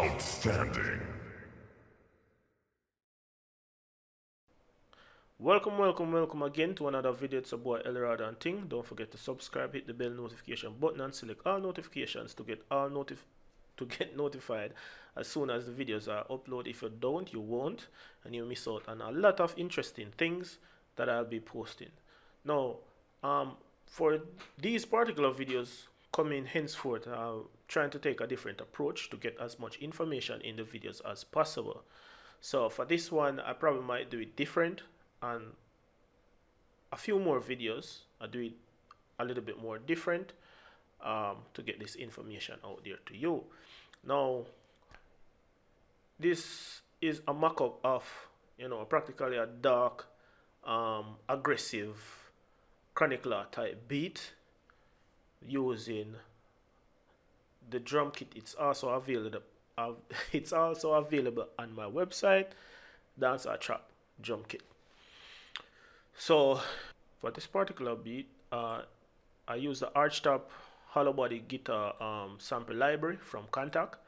Outstanding. Welcome again to another video. It's a boy Elrod and Ting. Don't forget to subscribe, hit the bell notification button, and select all notifications to get notified as soon as the videos are uploaded. If you don't, you won't, and you'll miss out on a lot of interesting things that I'll be posting. Now, for these particular videos coming henceforth, I'm trying to take a different approach to get as much information in the videos as possible. So for this one, I probably might do it different, and a few more videos I do it a little bit more different to get this information out there to you. Now, this is a mock-up of, practically a dark, aggressive chronicler type beat using the drum kit. It's also available on my website, Dancehall Trap Drum Kit. So for this particular beat, I use the archtop hollow body guitar sample library from Contact,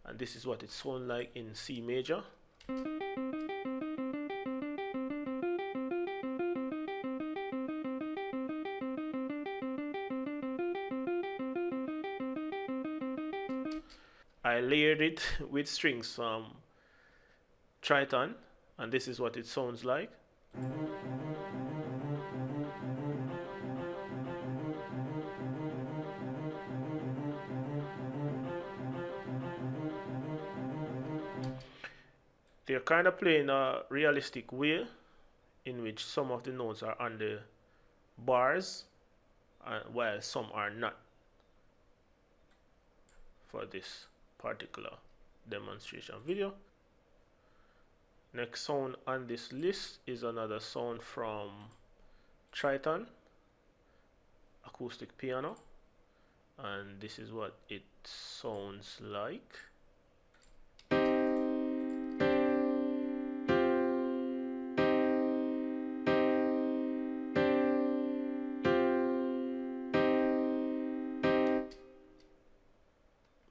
and this is what it sounds like in C major. I layered it with strings from Triton, and this is what it sounds like. They're kind of playing a realistic way in which some of the notes are on the bars while some are not for this particular demonstration video. Next sound on this list is another sound from Triton, acoustic piano, and this is what it sounds like.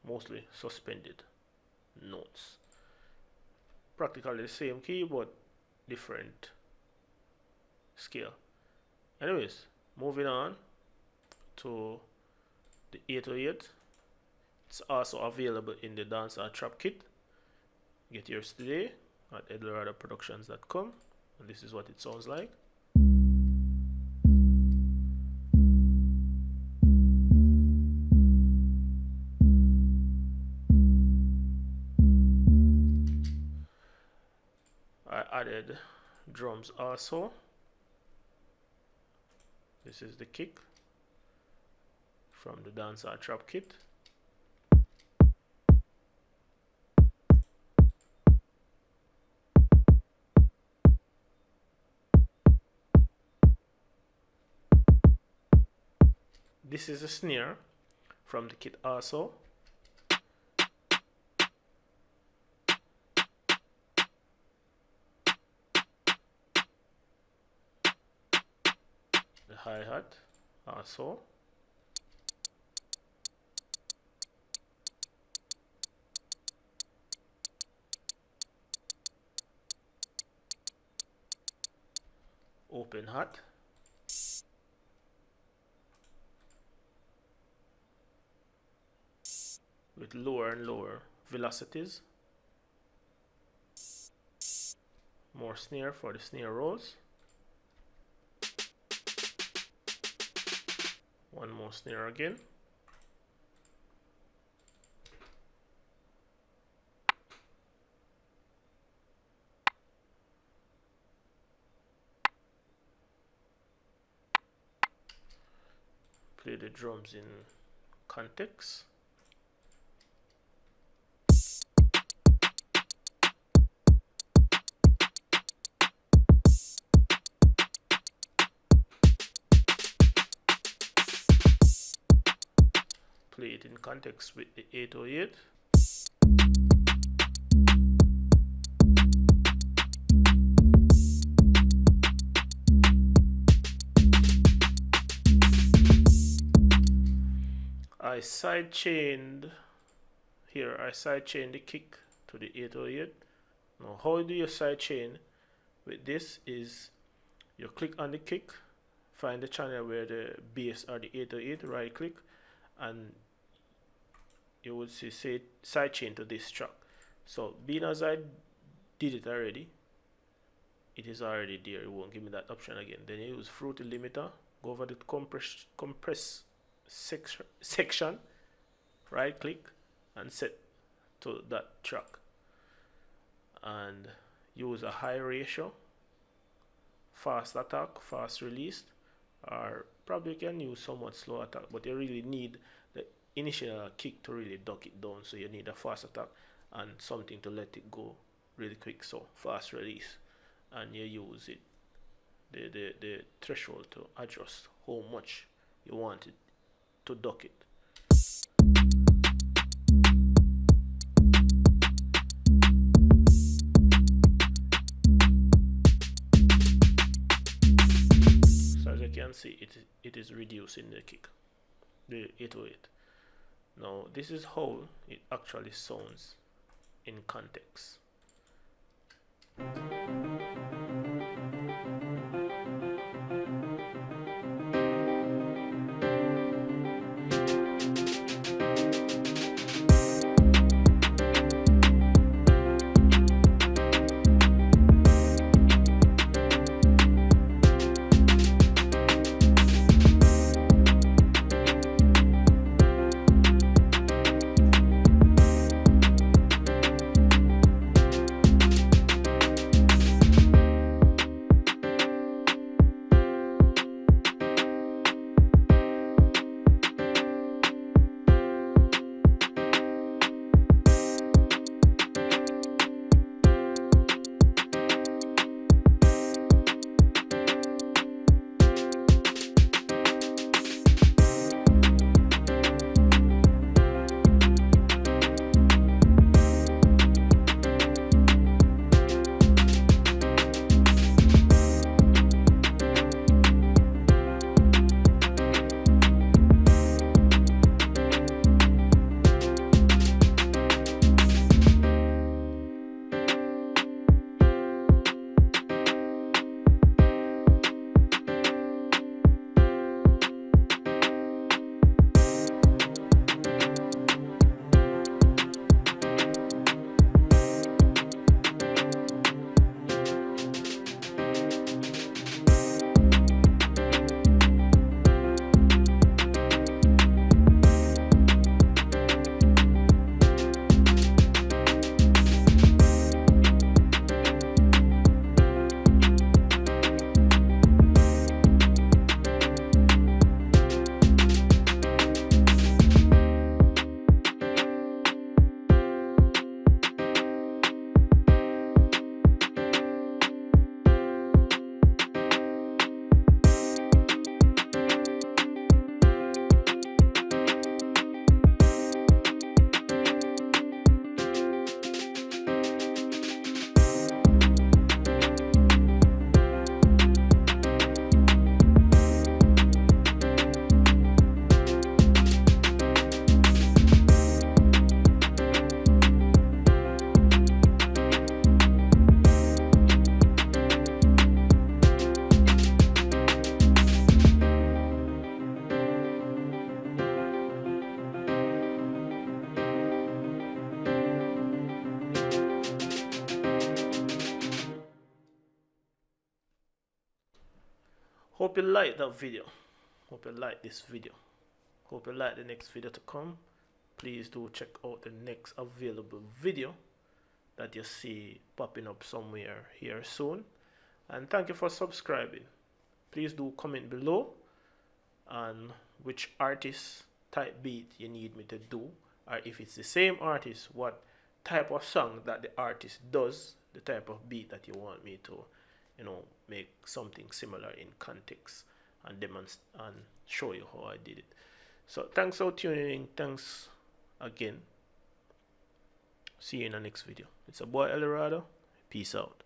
Mostly suspended notes. Practically the same key but different scale. Anyways, moving on to the 808. It's also available in the Dancehall Trap Kit. Get yours today at eldoradoproductions.com, and this is what it sounds like. I added drums also. This is the kick from the Dancehall Trap Kit. This is a snare from the kit also. The hi-hat also. Open hat. With lower and lower velocities. More snare for the snare rolls. One more snare again. Play the drums in context. Play it in context with the 808. I sidechained here I sidechain the kick to the 808. Now how you do your sidechain with this is you click on the kick, find the channel where the bass or the 808, right click, and you would see say sidechain to this track. So being as I did it already, it is already there, it won't give me that option again. Then you use Fruity Limiter, go over the compress section, right click and set to that track, and use a high ratio, fast attack, fast release, or probably can use somewhat slow attack, but you really need the initial kick to really duck it down, so you need a fast attack and something to let it go really quick, so fast release, and you use it the threshold to adjust how much you want it to duck it. So as you can see, it is reducing the kick, the 808. Now this is how it actually sounds in context. Hope you like that video. Hope you like this video. Hope you like the next video to come. Please do check out the next available video that you see popping up somewhere here soon. And thank you for subscribing. Please do comment below on which artist type beat you need me to do, or if it's the same artist, what type of song that the artist does, the type of beat that you want me to, make something similar in context and demonstrate and show you how I did it. So thanks for tuning in. Thanks again. See you in the next video. It's a boy Eldorado. Peace out.